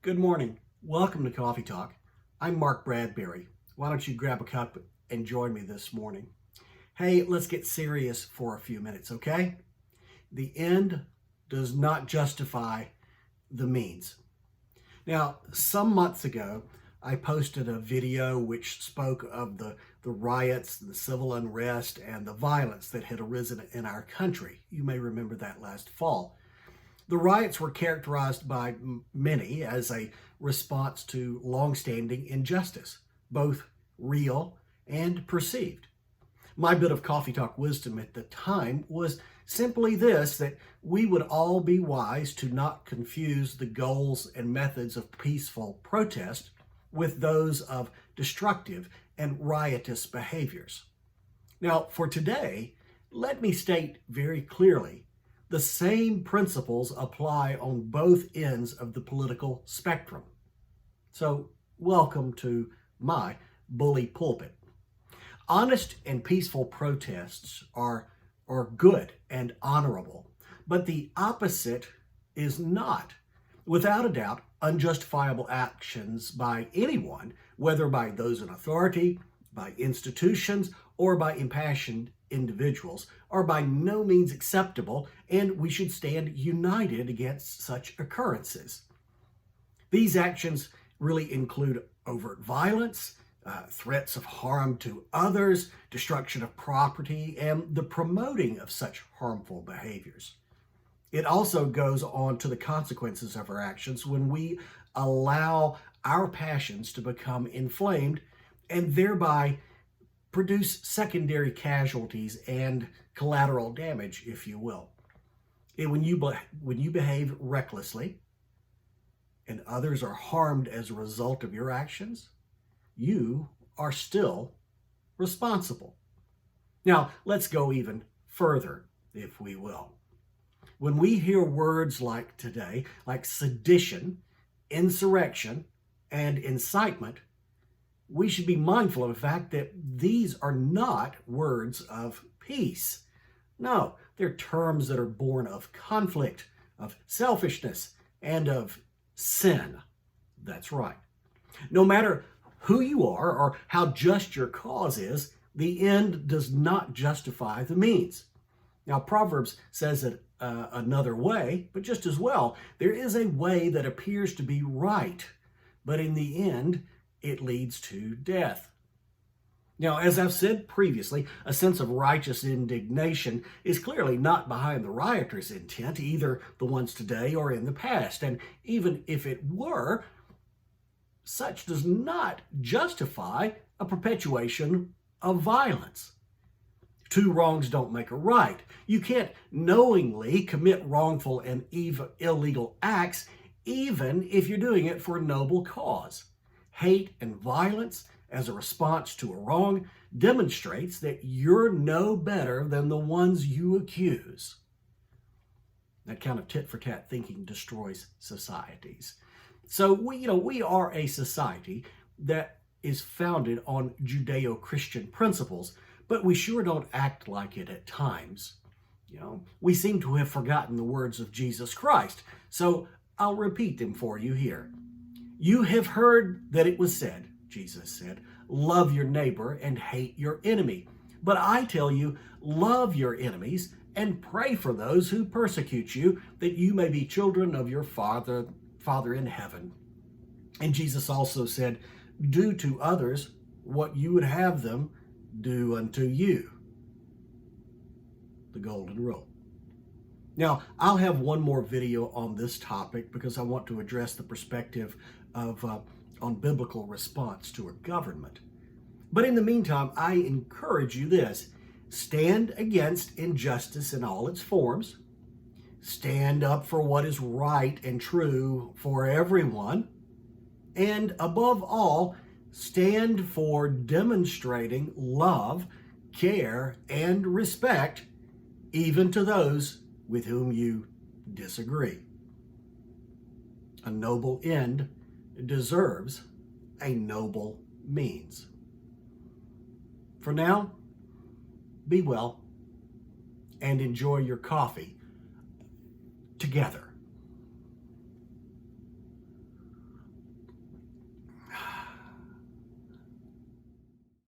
Good morning. Welcome to Coffee Talk. I'm Mark Bradberry. Why don't you grab a cup and join me this morning? Hey, let's get serious for a few minutes, okay? The end does not justify the means. Now, some months ago, I posted a video which spoke of the riots, the civil unrest, and the violence that had arisen in our country. You may remember that last fall. The riots were characterized by many as a response to longstanding injustice, both real and perceived. My bit of coffee talk wisdom at the time was simply this, that we would all be wise to not confuse the goals and methods of peaceful protest with those of destructive and riotous behaviors. Now, for today, let me state very clearly, the same principles apply on both ends of the political spectrum. So, welcome to my bully pulpit. Honest and peaceful protests are good and honorable, but the opposite is not. Without a doubt, unjustifiable actions by anyone, whether by those in authority, by institutions, or by impassioned individuals, are by no means acceptable, and we should stand united against such occurrences. These actions really include overt violence, threats of harm to others, destruction of property, and the promoting of such harmful behaviors. It also goes on to the consequences of our actions when we allow our passions to become inflamed and thereby produce secondary casualties and collateral damage, if you will. And when you behave recklessly and others are harmed as a result of your actions, you are still responsible. Now, let's go even further, if we will. When we hear words like today, like sedition, insurrection, and incitement, we should be mindful of the fact that these are not words of peace. No, they're terms that are born of conflict, of selfishness, and of sin. That's right. No matter who you are or how just your cause is, the end does not justify the means. Now, Proverbs says it another way, but just as well, there is a way that appears to be right, but in the end, it leads to death. Now, as I've said previously, a sense of righteous indignation is clearly not behind the rioters' intent, either the ones today or in the past. And even if it were, such does not justify a perpetuation of violence. Two wrongs don't make a right. You can't knowingly commit wrongful and illegal acts, even if you're doing it for a noble cause. Hate and violence as a response to a wrong demonstrates that you're no better than the ones you accuse. That kind of tit-for-tat thinking destroys societies. So we are a society that is founded on Judeo-Christian principles, but we sure don't act like it at times. We seem to have forgotten the words of Jesus Christ, so I'll repeat them for you here. You have heard that it was said, Jesus said, love your neighbor and hate your enemy. But I tell you, love your enemies and pray for those who persecute you, that you may be children of your Father in heaven. And Jesus also said, do to others what you would have them do unto you. The golden rule. Now, I'll have one more video on this topic because I want to address the perspective on biblical response to a government. But in the meantime, I encourage you this. Stand against injustice in all its forms. Stand up for what is right and true for everyone. And above all, stand for demonstrating love, care, and respect, even to those with whom you disagree. A noble end deserves a noble means. For now, be well and enjoy your coffee together.